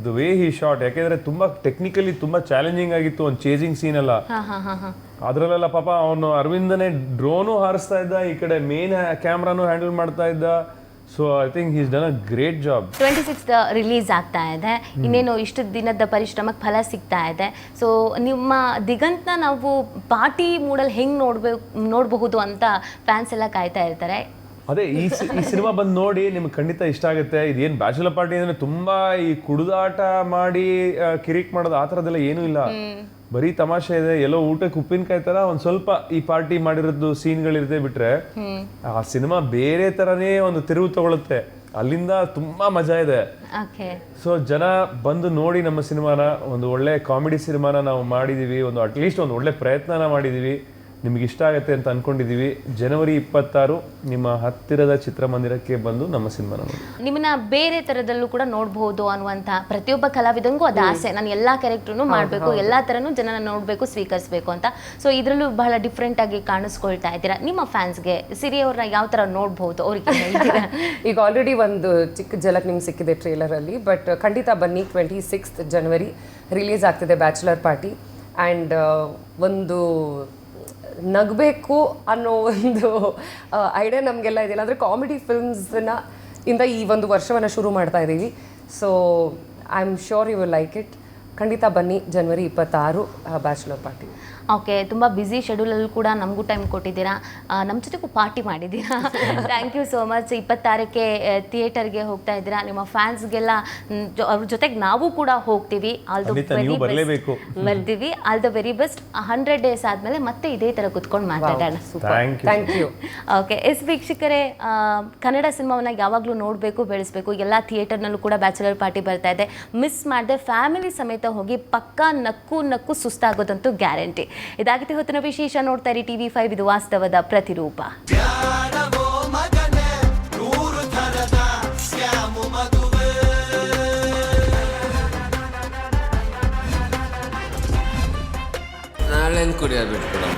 D: ದ ವೇ ಹಿ ಶಾಟ್, ಯಾಕೆಂದ್ರೆ ತುಂಬಾ ಟೆಕ್ನಿಕಲಿ ತುಂಬಾ ಚಾಲೆಂಜಿಂಗ್ ಆಗಿತ್ತು. ಒಂದು ಚೇಜಿಂಗ್ ಸೀನ್ ಎಲ್ಲ, ಅದ್ರಲ್ಲೆಲ್ಲ ಪಾಪ ಅವನು ಅರವಿಂದನೇ ಡ್ರೋನು ಹಾರಿಸ್ತಾ ಇದ್ದ, ಈ ಕಡೆ ಮೇನ್ ಕ್ಯಾಮ್ರಾನು ಹ್ಯಾಂಡಲ್ ಮಾಡ್ತಾ ಇದ್ದ. So I think he's done a great job.
B: 26th release ಆಗ್ತಾ ಇದೆ, ಇನ್ನೇನು ಇಷ್ಟು ದಿನದ ಪರಿಶ್ರಮಕ್ಕೆ ಫಲ ಸಿಗ್ತಾ ಇದೆ. ಸೊ ನಿಮ್ಮ ದಿಗಂತ್ನ ನಾವು ಪಾರ್ಟಿ ಮೂಡಲ್ಲಿ ಹೆಂಗೆ ನೋಡಬಹುದು ಅಂತ ಫ್ಯಾನ್ಸ್ ಎಲ್ಲ ಕಾಯ್ತಾ ಇರ್ತಾರೆ.
D: ಅದೇ ಈ ಸಿನಿಮಾ ಬಂದು ನೋಡಿ ನಿಮ್ಗೆ ಖಂಡಿತ ಇಷ್ಟ ಆಗುತ್ತೆ. ಇದೇನು ಬ್ಯಾಚುಲರ್ ಪಾರ್ಟಿ ಅಂದ್ರೆ ತುಂಬಾ ಈ ಕುಡಿದಾಟ ಮಾಡಿ ಕಿರಿಕ್ ಮಾಡೋದು ಆ ಥರದ್ದೆಲ್ಲ ಏನೂ ಇಲ್ಲ, ಬರೀ ತಮಾಷೆ ಇದೆ. ಎಲ್ಲೋ ಊಟಕ್ಕೆ ಉಪ್ಪಿನಕಾಯಿ ತರ ಒಂದ್ ಸ್ವಲ್ಪ ಈ ಪಾರ್ಟಿ ಮಾಡಿರೋದು ಸೀನ್ಗಳಿರುತ್ತೆ, ಬಿಟ್ರೆ ಆ ಸಿನಿಮಾ ಬೇರೆ ತರನೇ ಒಂದು ತಿರುವು ತಗೊಳುತ್ತೆ. ಅಲ್ಲಿಂದ ತುಂಬಾ ಮಜಾ ಇದೆ. ಸೊ ಜನ ಬಂದು ನೋಡಿ ನಮ್ಮ ಸಿನಿಮಾನ, ಒಂದು ಒಳ್ಳೆ ಕಾಮಿಡಿ ಸಿನಿಮಾನ ನಾವು ಮಾಡಿದೀವಿ, ಒಂದು ಅಟ್ಲೀಸ್ಟ್ ಒಂದು ಒಳ್ಳೆ ಪ್ರಯತ್ನನ ಮಾಡಿದೀವಿ. ನಿಮ್ಗೆ ಇಷ್ಟ ಆಗುತ್ತೆ ಅಂತ ಅನ್ಕೊಂಡಿದೀವಿ. ಜನವರಿ 26 ನಿಮ್ಮ ಹತ್ತಿರದ ಚಿತ್ರಮಂದಿರಕ್ಕೆ ಬಂದು ನಮ್ಮ ಸಿನಿಮಾನ ನೋಡಿ.
B: ನಿಮ್ಮನ್ನ ಬೇರೆ ತರದಲ್ಲೂ ಕೂಡ ನೋಡಬಹುದು ಅನ್ನುವಂತ ಪ್ರತಿಯೊಬ್ಬ ಕಲಾವಿದಂಗೂ ಅದು ಆಸೆ, ನಾನು ಎಲ್ಲಾ ಕ್ಯಾರೆಕ್ಟರ್ನು ಮಾಡಬೇಕು, ಎಲ್ಲಾ ತರನು ಜನನ ನೋಡಬೇಕು, ಸ್ವೀಕರಿಸಬೇಕು ಅಂತ. ಸೊ ಇದರಲ್ಲೂ ಬಹಳ ಡಿಫ್ರೆಂಟ್ ಆಗಿ ಕಾಣಿಸ್ಕೊಳ್ತಾ ಇದ್ದೀರಾ. ನಿಮ್ಮ ಫ್ಯಾನ್ಸ್ಗೆ ಸಿರಿ ಅವ್ರನ್ನ ಯಾವ ತರ ನೋಡಬಹುದು ಅವ್ರಿಗೆ
C: ಈಗ ಆಲ್ರೆಡಿ ಒಂದು ಚಿಕ್ಕ ಝಲಕ್ ನಿಮ್ಗೆ ಸಿಕ್ಕಿದೆ ಟ್ರೇಲರ್ ಅಲ್ಲಿ, ಬಟ್ ಖಂಡಿತ ಬನ್ನಿ. 26th ಜನವರಿ ರಿಲೀಸ್ ಆಗ್ತಿದೆ ಬ್ಯಾಚುಲರ್ ಪಾರ್ಟಿ. ಆ್ಯಂಡ್ ಒಂದು ನಗಬೇಕು ಅನ್ನೋ ಒಂದು ಐಡಿಯಾ ನಮಗೆಲ್ಲ ಇದೆಯಲ್ಲ, ಅಂದರೆ ಕಾಮಿಡಿ ಫಿಲ್ಮ್ಸ್ನ ಇಂದ ಈ ಒಂದು ವರ್ಷವನ್ನು ಶುರು ಮಾಡ್ತಾ ಇದ್ದೀವಿ. So I am sure you will like it. ಖಂಡಿತ ಬನ್ನಿ ಜನವರಿ 26 ಬ್ಯಾಚುಲರ್ ಪಾರ್ಟಿ.
B: ಓಕೆ, ತುಂಬ ಬ್ಯುಸಿ ಶೆಡ್ಯೂಲಲ್ಲೂ ಕೂಡ ನಮಗೂ ಟೈಮ್ ಕೊಟ್ಟಿದ್ದೀರಾ, ನಮ್ಮ ಜೊತೆಗೂ ಪಾರ್ಟಿ ಮಾಡಿದ್ದೀರಾ. Thank you so much. 26ಕ್ಕೆ ಥಿಯೇಟರ್ಗೆ ಹೋಗ್ತಾ ಇದ್ದೀರಾ, ನಿಮ್ಮ ಫ್ಯಾನ್ಸ್ಗೆಲ್ಲ ಅವ್ರ ಜೊತೆಗೆ ನಾವು ಕೂಡ ಹೋಗ್ತೀವಿ. ಆಲ್ ದ
D: ಖಂಡಿತ, ನೀವು ಬರ್ಲೇಬೇಕು.
B: ಬರ್ತೀವಿ. All the very best. 100 days ಆದಮೇಲೆ ಮತ್ತೆ ಇದೇ ಥರ ಕುತ್ಕೊಂಡು ಮಾತಾಡೋಣ.
D: Thank you.
B: ಓಕೆ, ವೀಕ್ಷಕರೇ, ಕನ್ನಡ ಸಿನಿಮಾವನ್ನ ಯಾವಾಗಲೂ ನೋಡಬೇಕು, ಬೆಳೆಸಬೇಕು. ಎಲ್ಲ ಥಿಯೇಟರ್ನಲ್ಲೂ ಕೂಡ ಬ್ಯಾಚುಲರ್ ಪಾರ್ಟಿ ಬರ್ತಾ ಇದೆ. ಮಿಸ್ ಮಾಡದೆ ಫ್ಯಾಮಿಲಿ ಸಮೇತ ಹೋಗಿ ಪಕ್ಕಾ ನಕ್ಕು ಸುಸ್ತಾಗೋದಂತೂ ಗ್ಯಾರಂಟಿ. ಇದಾಗಿತ್ತು ಹೊತ್ತಿನ ವಿಶೇಷ. ನೋಡ್ತಾ ಇರಿ TV5, ಇದು ವಾಸ್ತವದ ಪ್ರತಿರೂಪ.
A: ನಾಳೆನ್ ಕುಡಿಯೋದು ಬಿಟ್ಬಿಡೋಣ.